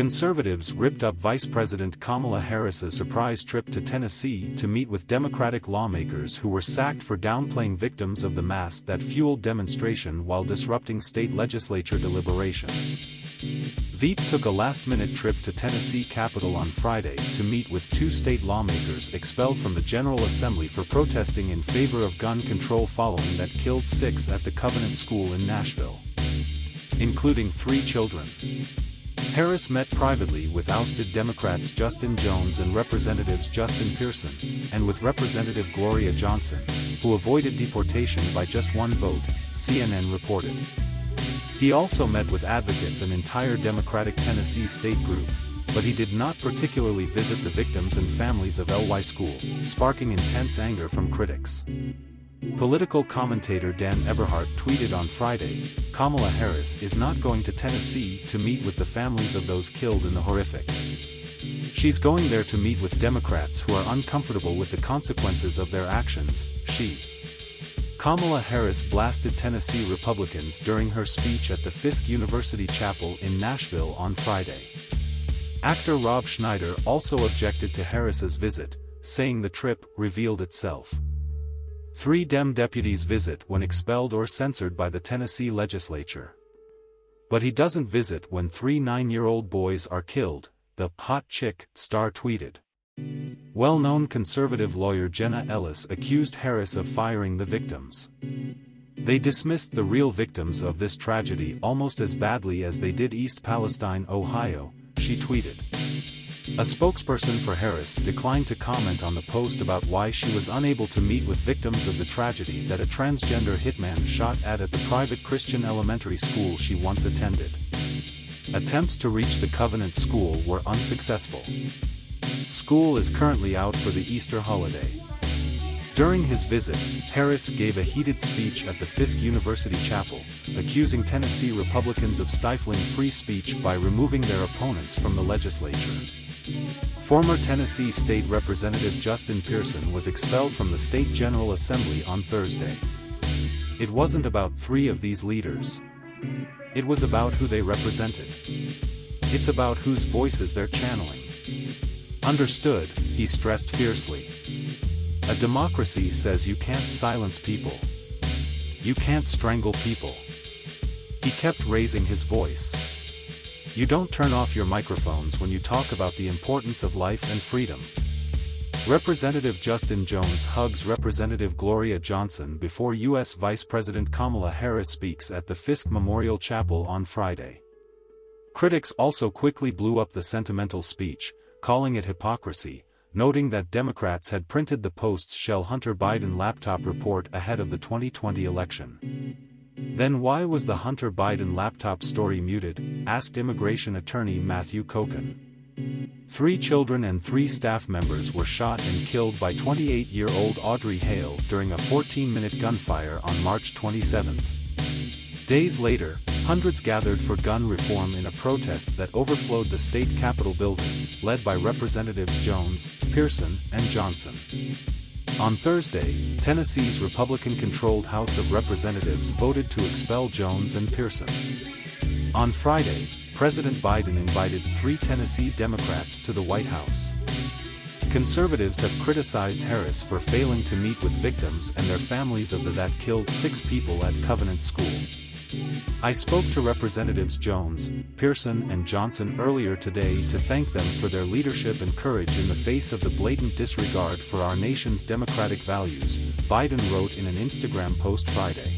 Conservatives ripped up Vice President Kamala Harris's surprise trip to Tennessee to meet with Democratic lawmakers who were sacked for downplaying victims of the mass that fueled demonstration while disrupting state legislature deliberations. Veep took a last-minute trip to Tennessee Capitol on Friday to meet with two state lawmakers expelled from the General Assembly for protesting in favor of gun control following that killed 6 at the Covenant School in Nashville, including 3 children. Harris met privately with ousted Democrats Justin Jones and Representatives Justin Pearson, and with Representative Gloria Johnson, who avoided deportation by just 1 vote, CNN reported. He also met with advocates and entire Democratic Tennessee state group, but he did not particularly visit the victims and families of LY School, sparking intense anger from critics. Political commentator Dan Eberhardt tweeted on Friday, "Kamala Harris is not going to Tennessee to meet with the families of those killed in the horrific. She's going there to meet with Democrats who are uncomfortable with the consequences of their actions." Kamala Harris blasted Tennessee Republicans during her speech at the Fisk University Chapel in Nashville on Friday. Actor Rob Schneider also objected to Harris's visit, saying the trip revealed itself. 3 Dem deputies visit when expelled or censored by the Tennessee legislature. But he doesn't visit when 3 9-year-old boys are killed, the hot chick star tweeted. Well-known conservative lawyer Jenna Ellis accused Harris of firing the victims. "They dismissed the real victims of this tragedy almost as badly as they did East Palestine, Ohio," she tweeted. A spokesperson for Harris declined to comment on the post about why she was unable to meet with victims of the tragedy that a transgender hitman shot at the private Christian elementary school she once attended. Attempts to reach the Covenant School were unsuccessful. School is currently out for the Easter holiday. During his visit, Harris gave a heated speech at the Fisk University Chapel, accusing Tennessee Republicans of stifling free speech by removing their opponents from the legislature. Former Tennessee State Representative Justin Pearson was expelled from the State General Assembly on Thursday. It wasn't about 3 of these leaders. It was about who they represented. It's about whose voices they're channeling. Understood, he stressed fiercely. A democracy says you can't silence people. You can't strangle people. He kept raising his voice. You don't turn off your microphones when you talk about the importance of life and freedom. Representative Justin Jones hugs Representative Gloria Johnson before U.S. Vice President Kamala Harris speaks at the Fisk Memorial Chapel on Friday. Critics also quickly blew up the sentimental speech, calling it hypocrisy, noting that Democrats had printed the Post's Shell Hunter Biden laptop report ahead of the 2020 election. Then why was the Hunter Biden laptop story muted, asked immigration attorney Matthew Kochen. 3 children and 3 staff members were shot and killed by 28-year-old Audrey Hale during a 14-minute gunfire on March 27. Days later, hundreds gathered for gun reform in a protest that overflowed the state capitol building, led by Representatives Jones, Pearson, and Johnson. On Thursday, Tennessee's Republican-controlled House of Representatives voted to expel Jones and Pearson. On Friday, President Biden invited 3 Tennessee Democrats to the White House. Conservatives have criticized Harris for failing to meet with victims and their families of the that killed 6 people at Covenant School. "I spoke to Representatives Jones, Pearson and Johnson earlier today to thank them for their leadership and courage in the face of the blatant disregard for our nation's democratic values," Biden wrote in an Instagram post Friday.